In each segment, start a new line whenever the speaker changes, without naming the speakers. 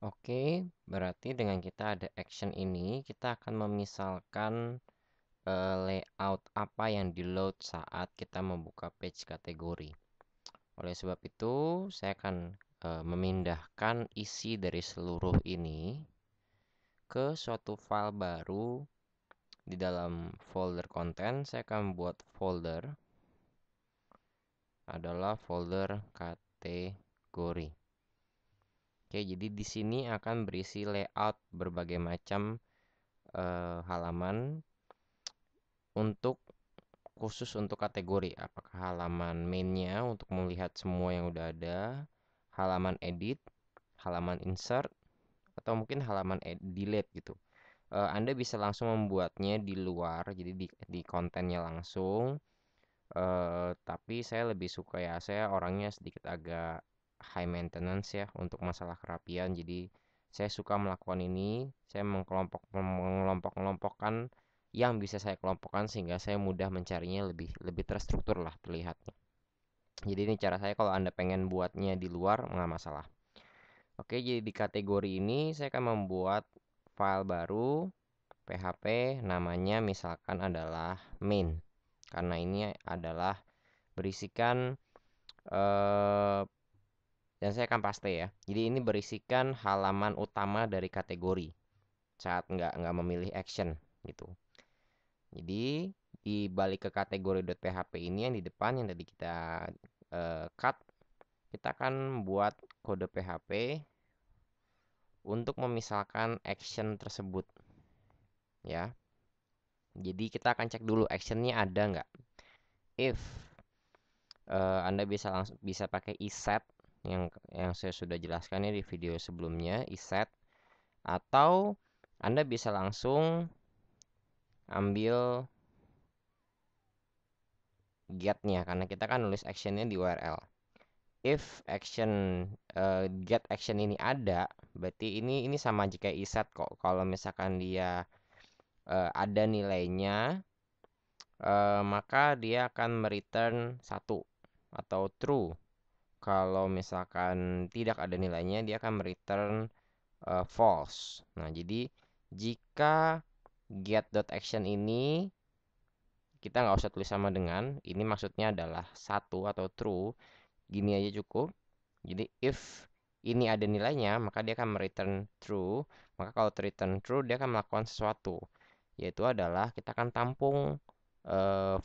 Oke, berarti dengan kita ada action ini, kita akan memisalkan layout apa yang di-load saat kita membuka page kategori. Oleh sebab itu, saya akan memindahkan isi dari seluruh ini ke suatu file baru di dalam folder konten. Saya akan buat folder adalah folder kategori. Oke, jadi di sini akan berisi layout berbagai macam halaman untuk khusus untuk kategori. Apakah halaman mainnya untuk melihat semua yang udah ada, halaman edit, halaman insert, atau mungkin halaman delete gitu. Anda bisa langsung membuatnya di luar, jadi di kontennya langsung. Tapi saya lebih suka ya, saya orangnya sedikit agak high maintenance ya untuk masalah kerapian. Jadi saya suka melakukan ini, saya mengelompokkan yang bisa saya kelompokkan sehingga saya mudah mencarinya lebih lebih terstruktur lah terlihatnya. Jadi ini cara saya kalau Anda pengen buatnya di luar nggak masalah. Oke, jadi di kategori ini saya akan membuat file baru PHP namanya misalkan adalah main. Karena ini adalah berisikan eh, dan saya akan paste ya. Jadi ini berisikan halaman utama dari kategori saat nggak memilih action gitu. Jadi di balik ke kategori.php ini yang di depan yang tadi kita cut, kita akan buat kode PHP untuk memisahkan action tersebut ya. Jadi kita akan cek dulu actionnya ada nggak. If Anda bisa pakai iset yang saya sudah jelaskan ya di video sebelumnya, iset, atau Anda bisa langsung ambil get-nya karena kita kan nulis actionnya di URL. If action get action ini ada, berarti ini sama jika iset kok. Kalau misalkan dia ada nilainya, maka dia akan return 1 atau true. Kalau misalkan tidak ada nilainya, dia akan return false. Nah, jadi jika get.action ini kita nggak usah tulis sama dengan, ini maksudnya adalah 1 atau true, gini aja cukup. Jadi if ini ada nilainya, maka dia akan return true. Maka kalau return true, dia akan melakukan sesuatu, yaitu adalah kita akan tampung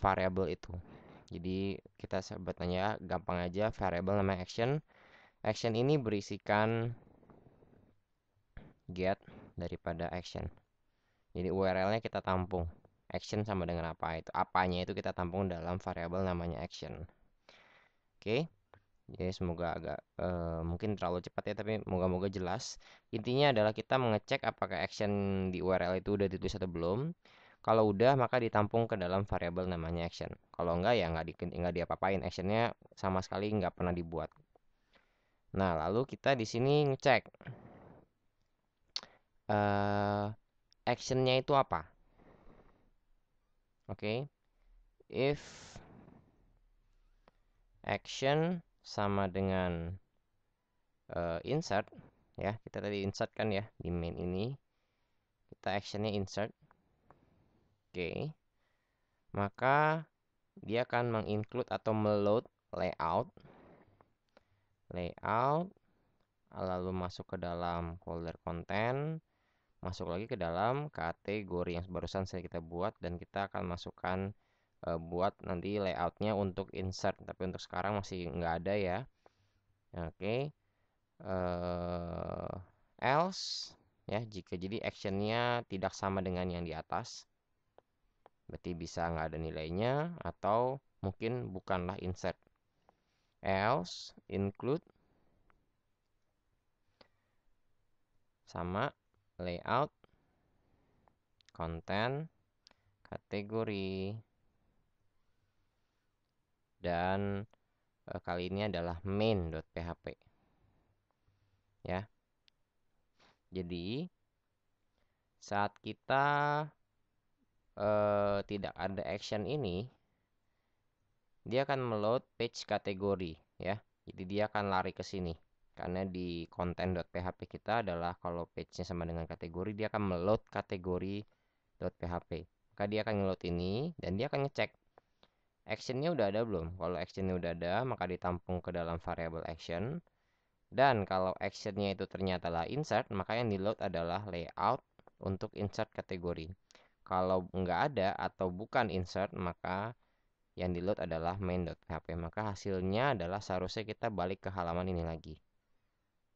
variabel itu. Jadi kita sebutnya gampang aja variabel namanya action. Action ini berisikan get daripada action. Jadi URL-nya kita tampung. Action sama dengan apa itu? Apanya itu kita tampung dalam variabel namanya action. Oke. Jadi semoga agak mungkin terlalu cepat ya, tapi moga-moga jelas. Intinya adalah kita mengecek apakah action di URL itu udah ditulis atau belum. Kalau udah, maka ditampung ke dalam variabel namanya action. Kalau enggak ya nggak diapa-apain. Actionnya sama sekali nggak pernah dibuat. Nah, lalu kita di sini ngecek actionnya itu apa. Oke, if action sama dengan insert ya, kita tadi insert kan ya di main ini, kita actionnya insert. Oke, maka dia akan menginclude atau meload layout lalu masuk ke dalam folder konten, masuk lagi ke dalam kategori yang barusan saya kita buat, dan kita akan masukkan buat nanti layoutnya untuk insert, tapi untuk sekarang masih nggak ada ya. Oke, else ya, jika jadi actionnya tidak sama dengan yang di atas, berarti bisa nggak ada nilainya atau mungkin bukanlah insert. Else include sama layout konten kategori, dan kali ini adalah main.php ya. Jadi saat kita tidak ada action ini, dia akan meload page kategori ya. Jadi dia akan lari ke sini Karena di content.php kita adalah kalau page-nya sama dengan kategori, dia akan meload kategori.php. Maka dia akan ngeload ini dan dia akan ngecek actionnya udah ada belum. Kalau actionnya udah ada, maka ditampung ke dalam variable action. Dan kalau actionnya itu ternyata lah insert, maka yang di load adalah layout untuk insert kategori. Kalau nggak ada atau bukan insert, maka yang di load adalah main.php. Maka hasilnya adalah seharusnya kita balik ke halaman ini lagi.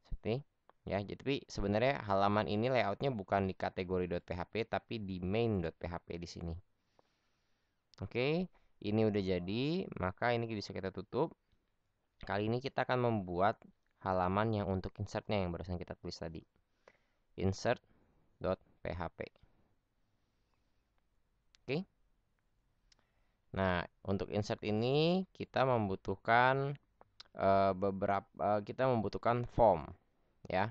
Seperti ya, jadi sebenarnya halaman ini layoutnya bukan di kategori.php tapi di main.php di sini. Oke, ini udah jadi, maka ini bisa kita tutup. Kali ini kita akan membuat halaman yang untuk insertnya yang barusan kita tulis tadi. Insert.php. Oke. Nah, untuk insert ini kita membutuhkan kita membutuhkan form ya.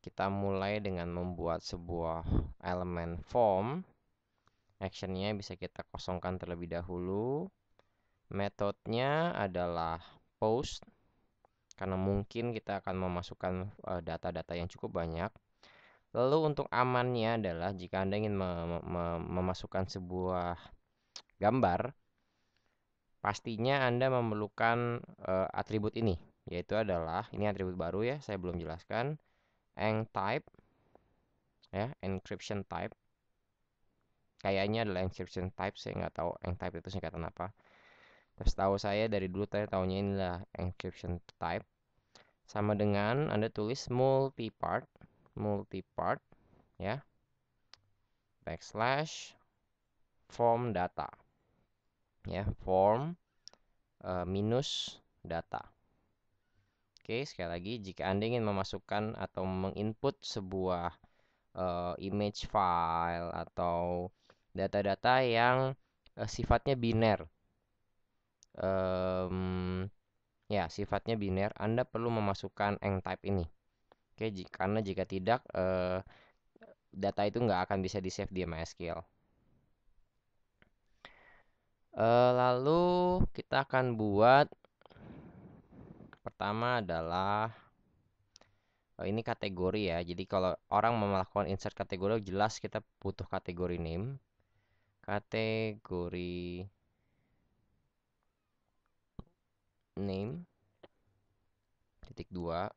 Kita mulai dengan membuat sebuah elemen form. Actionnya bisa kita kosongkan terlebih dahulu. Metodenya adalah post, karena mungkin kita akan memasukkan data-data yang cukup banyak. Lalu untuk amannya adalah jika Anda ingin memasukkan sebuah gambar, pastinya Anda memerlukan atribut ini, yaitu adalah, ini atribut baru ya, saya belum jelaskan, enctype, ya, encryption type. Kayaknya adalah encryption type, saya nggak tahu enctype itu singkatan apa. Terus tahu saya dari dulu saya tahunya inilah encryption type. Sama dengan Anda tulis multipart ya, backslash form data ya, form minus data. Oke, sekali lagi jika Anda ingin memasukkan atau menginput sebuah image file atau data-data yang sifatnya biner, ya sifatnya biner, Anda perlu memasukkan enctype ini. Oke, karena jika tidak data itu nggak akan bisa di save di MySQL. Lalu kita akan buat pertama adalah ini kategori ya. Jadi kalau orang melakukan insert kategori, jelas kita butuh kategori name. Kategori name titik 2.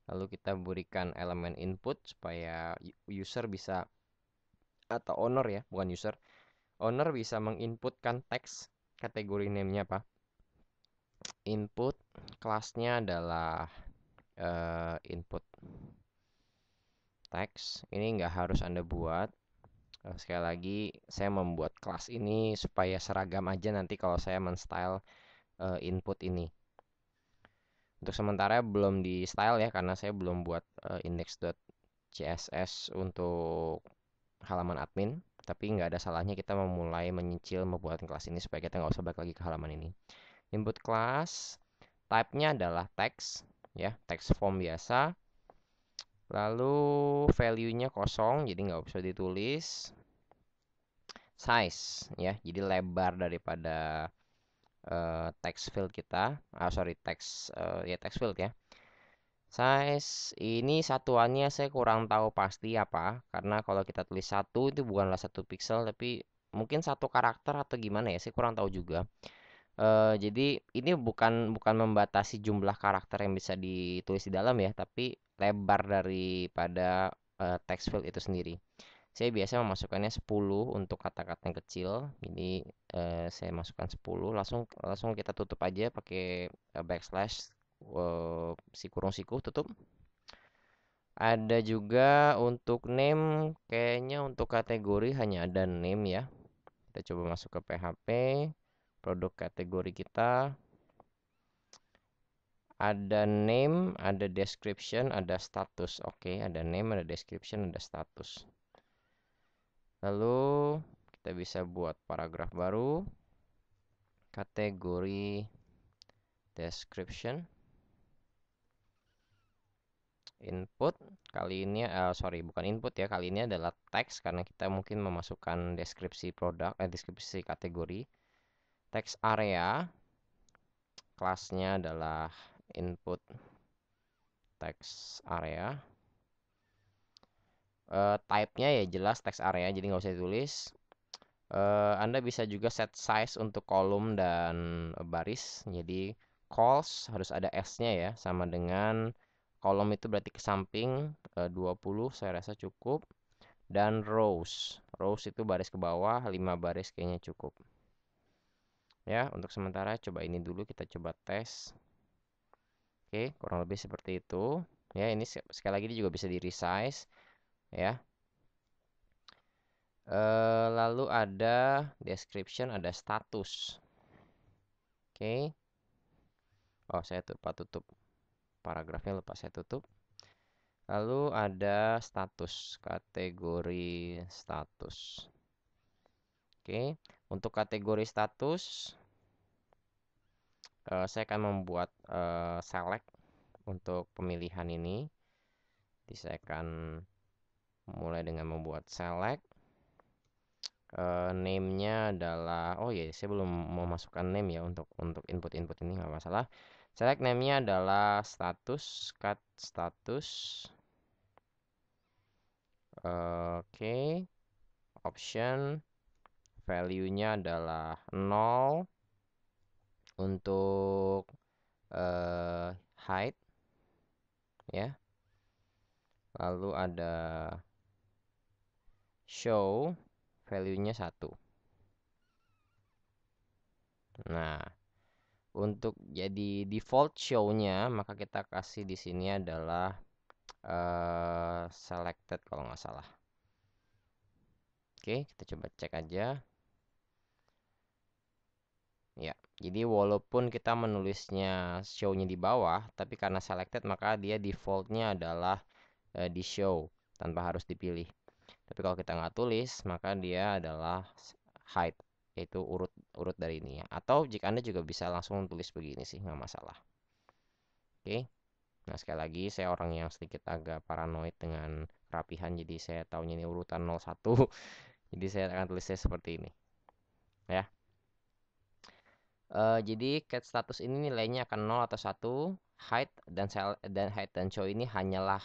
Lalu kita berikan elemen input supaya user bisa, atau owner ya, bukan user. Owner bisa menginputkan teks kategori name-nya apa. Input kelasnya adalah input teks. Ini nggak harus Anda buat. Sekali lagi, saya membuat kelas ini supaya seragam aja nanti kalau saya men-style input ini. Untuk sementara belum di style ya, karena saya belum buat index.css untuk halaman admin. Tapi nggak ada salahnya kita memulai menyicil membuat kelas ini supaya kita nggak usah balik lagi ke halaman ini. Input class, type-nya adalah text, ya, text form biasa. Lalu value-nya kosong, jadi nggak usah ditulis. Size, ya, jadi lebar daripada text field kita. Text text field ya. Size ini satuannya saya kurang tahu pasti apa, karena kalau kita tulis satu itu bukanlah 1 pixel, tapi mungkin 1 karakter atau gimana ya, saya kurang tahu juga. Jadi ini bukan membatasi jumlah karakter yang bisa ditulis di dalam ya, tapi lebar daripada text field itu sendiri. Saya biasa memasukkannya 10 untuk kata-kata yang kecil. Jadi saya masukkan 10, langsung kita tutup aja pakai backslash si kurung siku, tutup. Ada juga untuk name, kayaknya untuk kategori hanya ada name ya. Kita coba masuk ke PHP, produk kategori kita. Ada name, ada description, ada status. Oke, ada name, ada description, ada status. Lalu kita bisa buat paragraf baru. Kategori description. Input kali ini bukan input ya, kali ini adalah teks karena kita mungkin memasukkan deskripsi produk, deskripsi kategori. Text area kelasnya adalah input text area. Type-nya ya jelas text area, jadi nggak usah ditulis. Anda bisa juga set size untuk kolom dan baris. Jadi calls harus ada S-nya ya, sama dengan kolom itu berarti ke samping 20 saya rasa cukup. Dan rows itu baris ke bawah 5 baris kayaknya cukup. Ya, untuk sementara coba ini dulu, kita coba tes. Oke, kurang lebih seperti itu. Ya, ini sekali lagi juga bisa di resize ya. Lalu ada description, ada status. Oke. Oh, saya lupa tutup paragrafnya, lupa saya tutup. Lalu ada status, kategori status. Oke, untuk kategori status saya akan membuat select untuk pemilihan ini. Jadi saya akan mulai dengan membuat select. Name-nya adalah, oh iya, saya belum memasukkan name ya untuk input-input ini, nggak masalah. Select name-nya adalah status, cut status. Oke, option value-nya adalah 0 untuk height ya. Lalu ada show value-nya 1. Nah, untuk jadi default show-nya maka kita kasih di sini adalah selected kalau nggak salah. Oke, kita coba cek aja. Ya, jadi walaupun kita menulisnya show-nya di bawah, tapi karena selected maka dia defaultnya adalah di show tanpa harus dipilih. Tapi kalau kita nggak tulis, maka dia adalah hide, yaitu urut dari ini ya. Atau jika Anda juga bisa langsung tulis begini sih, nggak masalah. Oke. Nah, sekali lagi saya orang yang sedikit agak paranoid dengan kerapihan, jadi saya tahunya ini urutan 01. Jadi saya akan tulisnya seperti ini. Ya. Jadi get status ini nilainya akan 0 atau 1. Height dan show ini hanyalah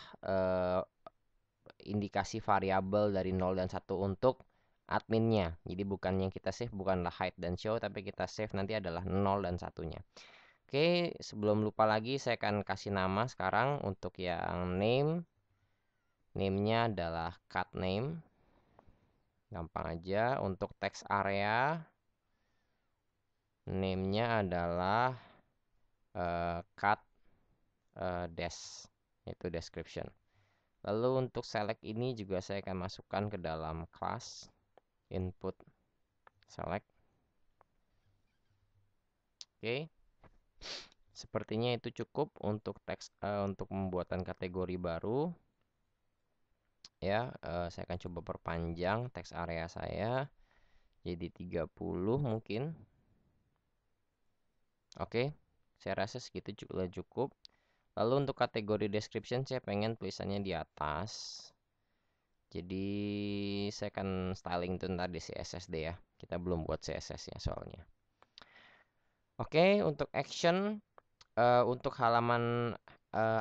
indikasi variabel dari 0 dan 1 untuk adminnya. Jadi bukan yang kita save bukanlah height dan show, tapi kita save nanti adalah 0 dan 1-nya. Oke, sebelum lupa lagi saya akan kasih nama sekarang untuk yang name. Name-nya adalah cut name. Gampang aja. Untuk text area, name-nya adalah cut dash, yaitu description. Lalu untuk select ini juga saya akan masukkan ke dalam class input select. Oke. Sepertinya itu cukup untuk teks untuk pembuatan kategori baru. Ya, saya akan coba perpanjang teks area saya jadi 30 mungkin. Oke. Saya rasa segitu cukup. Lalu untuk kategori description saya pengen tulisannya di atas. Jadi saya akan styling itu ntar di CSS deh ya. Kita belum buat CSS-nya soalnya. Oke, untuk action untuk halaman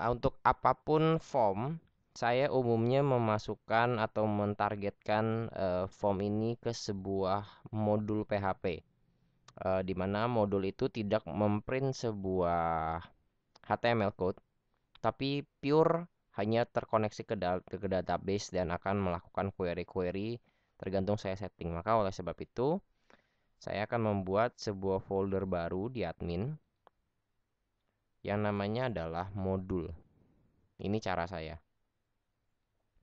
untuk apapun form, saya umumnya memasukkan atau mentargetkan form ini ke sebuah modul PHP, di mana modul itu tidak memprint sebuah HTML code, tapi pure hanya terkoneksi ke database dan akan melakukan query-query tergantung saya setting. Maka oleh sebab itu, saya akan membuat sebuah folder baru di admin yang namanya adalah modul. Ini cara saya.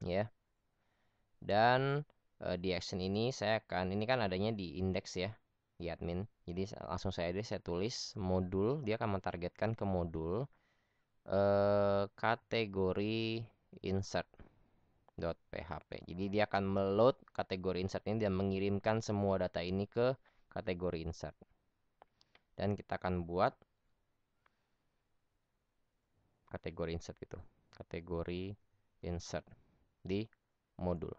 Ya. Dan di action ini saya akan, ini kan adanya di index ya, di admin. Jadi langsung saya tulis modul, dia akan mentargetkan ke modul kategori insert.php. Jadi dia akan meload kategori insert ini dan mengirimkan semua data ini ke kategori insert. Dan kita akan buat kategori insert itu. Kategori insert di modul.